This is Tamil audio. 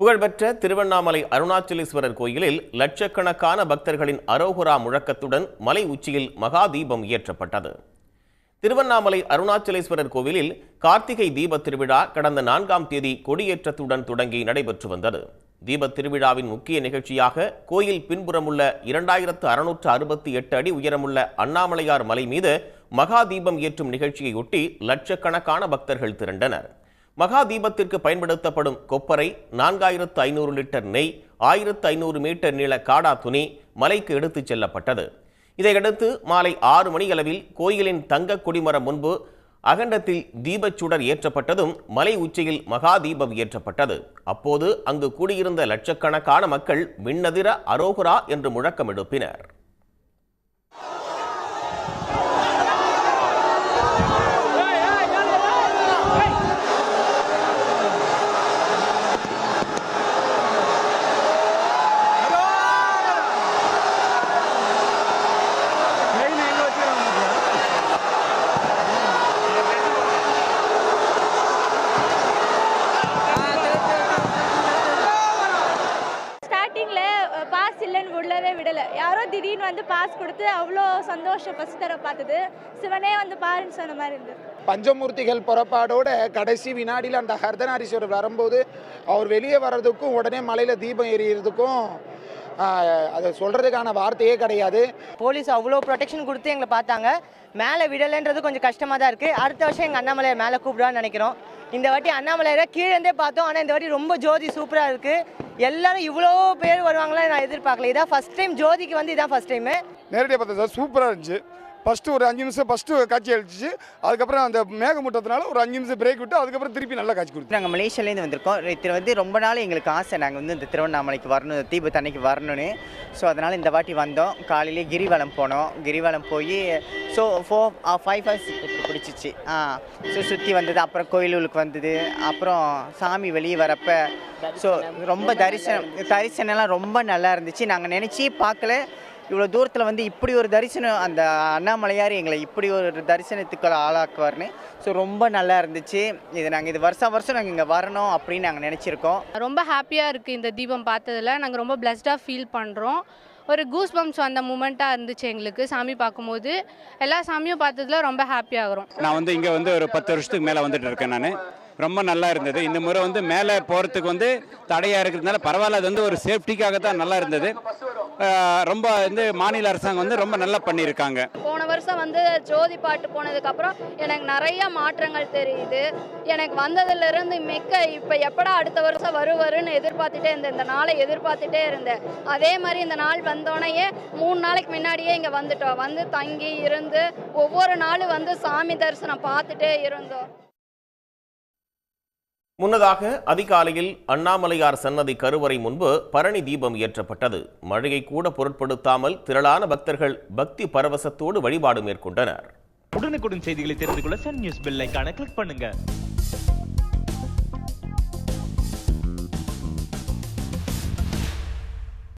புகழ்பெற்ற திருவண்ணாமலை அருணாச்சலேஸ்வரர் கோயிலில் லட்சக்கணக்கான பக்தர்களின் அரோகுரா முழக்கத்துடன் மலை உச்சியில் மகா தீபம் ஏற்றப்பட்டது. திருவண்ணாமலை அருணாச்சலேஸ்வரர் கோவிலில் கார்த்திகை தீபத் திருவிழா கடந்த 4ஆம் தேதி கொடியேற்றத்துடன் தொடங்கி நடைபெற்று வந்தது. தீபத் திருவிழாவின் முக்கிய நிகழ்ச்சியாக கோயில் பின்புறமுள்ள 2668 அடி உயரமுள்ள அண்ணாமலையார் மலை மீது மகா தீபம் ஏற்றும் நிகழ்ச்சியையொட்டி லட்சக்கணக்கான பக்தர்கள் திரண்டனர். மகா தீபத்திற்கு பயன்படுத்தப்படும் கொப்பரை, 4500 லிட்டர் நெய், 1500 மீட்டர் நீள காடா துணி மலைக்கு எடுத்துச் செல்லப்பட்டது. இதையடுத்து மாலை 6 மணியளவில் கோயிலின் தங்க கொடிமரம் முன்பு அகண்டத்தில் தீபச்சுடர் ஏற்றப்பட்டதும் மலை உச்சியில் மகா தீபம் ஏற்றப்பட்டது. அப்போது அங்கு கூடியிருந்த லட்சக்கணக்கான மக்கள் விண்ணதிர அரோகுரா என்று முழக்கம் எழுப்பினர். பாஸ் இல்லைன்னு விடவே விடலை. யாரோ திடீர்னு வந்து பாஸ் கொடுத்து அவ்வளோ சந்தோஷம். ஃபர்ஸ்ட் தர பார்த்தது சிவனே வந்து பாருன்னு சொன்ன மாதிரி இருந்தது. பஞ்சமூர்த்திகள் புறப்பாடோட கடைசி வினாடியில் அந்த அர்த்தநாரீஸ்வரர் வரும்போது அவர் வெளியே வர்றதுக்கும் உடனே மலையில் தீபம் எரியறதுக்கும் அதை சொல்கிறதுக்கான வார்த்தையே கிடையாது. போலீஸ் அவ்வளோ ப்ரொடெக்ஷன் கொடுத்து எங்களை பார்த்தாங்க. மேலே விடலைன்றது கொஞ்சம் கஷ்டமாக தான் இருக்குது. அடுத்த வருஷம் எங்கள் அண்ணாமலையை மேலே கூப்பிடுவான்னு நினைக்கிறோம். இந்த வாட்டி அண்ணாமலையை கீழேருந்தே பார்த்தோம். ஆனால் இந்த வாட்டி ரொம்ப ஜோதி சூப்பராக இருக்குது. எல்லாரும் இவ்வளோ பேர் வருவாங்களா நான் எதிர்பார்க்கல. இதான் ஃபஸ்ட் டைம் ஜோதிக்கு வந்து இதான் ஃபஸ்ட் டைமு. நேரடியாக பார்த்தா சார் சூப்பராக இருந்துச்சு. ஃபஸ்ட்டு ஒரு 5 நிமிஷம் காட்சி அழிச்சிச்சு. அதுக்கப்புறம் அந்த மேகமூட்டத்தினால ஒரு 5 நிமிஷம் பிரேக் விட்டு அதுக்கப்புறம் திருப்பி நல்லா காட்சி கொடுத்து. நாங்கள் மலேசியாலேருந்து வந்திருக்கோம். இது வந்து ரொம்ப நாள் எங்களுக்கு ஆசை, நாங்கள் வந்து இந்த திருவண்ணாமலைக்கு வரணும், தீபத்து அன்னைக்கு வரணும்னு. ஸோ அதனால் இந்த வாட்டி வந்தோம். காலையிலே கிரிவலம் போனோம். கிரிவலம் போய் ஸோ 5 ஹவர்ஸ் பிடிச்சிச்சு. ஸோ சுற்றி வந்தது. அப்புறம் கோயிலுக்கு வந்தது. அப்புறம் சாமி வெளியே வரப்போ ஸோ ரொம்ப தரிசனம்லாம் ரொம்ப நல்லா இருந்துச்சு. நாங்கள் நினச்சி பார்க்கல இவ்வளோ தூரத்தில் வந்து இப்படி ஒரு தரிசனம், அந்த அண்ணாமலையார் எங்களை இப்படி ஒரு தரிசனத்துக்கு ஆளாக்குவார்னு. ஸோ ரொம்ப நல்லா இருந்துச்சு. இது வருஷம் நாங்கள் இங்கே வரணும் அப்படின்னு நாங்கள் நினச்சிருக்கோம். ரொம்ப ஹாப்பியாக இருக்குது இந்த தீபம் பார்த்ததில். நாங்கள் ரொம்ப பிளஸ்டாக ஃபீல் பண்ணுறோம். ஒரு கூஸ் பம்ப்ஸ் வந்த மூமெண்ட்டாக இருந்துச்சு எங்களுக்கு சாமி பார்க்கும்போது. எல்லா சாமியும் பார்த்ததில் ரொம்ப ஹாப்பியாகிறோம். நான் வந்து இங்கே வந்து ஒரு 10 வருஷத்துக்கு மேலே வந்துட்டு இருக்கேன். நான் ரொம்ப நல்லா இருந்தது. இந்த முறை வந்து மேலே போகிறதுக்கு வந்து தடையாக இருக்கிறதுனால பரவாயில்ல. அது வந்து ஒரு சேஃப்டிக்காக தான் நல்லா இருந்தது. ரொம்ப வந்து மாநில அரசாங்கம் வந்து ரொம்ப நல்லா பண்ணியிருக்காங்க. போன வருஷம் வந்து ஜோதி பாட்டு போனதுக்கப்புறம் எனக்கு நிறைய மாற்றங்கள் தெரியுது. எனக்கு வந்ததுலேருந்து இப்போ எப்படா அடுத்த வருஷம் வருன்னு எதிர்பார்த்துட்டே இருந்தேன். இந்த நாளை எதிர்பார்த்துட்டே இருந்தேன். அதே மாதிரி இந்த நாள் வந்தோடனே 3 நாளைக்கு முன்னாடியே இங்கே வந்துட்டோம். வந்து தங்கி இருந்து ஒவ்வொரு நாளும் வந்து சாமி தரிசனம் பார்த்துட்டே இருந்தோம். முன்னதாக அதிகாலையில் அண்ணாமலையார் சன்னதி கருவறை முன்பு பரணி தீபம் ஏற்றப்பட்டது. மழையை கூட பொருட்படுத்தாமல் திரளான பக்தர்கள் பக்தி பரவசத்தோடு வழிபாடு மேற்கொண்டனர். உடனுக்குடன் செய்திகளை தெரிந்து கொள்ள சன் நியூஸ் பெல் ஐகானை கிளிக் பண்ணுங்க.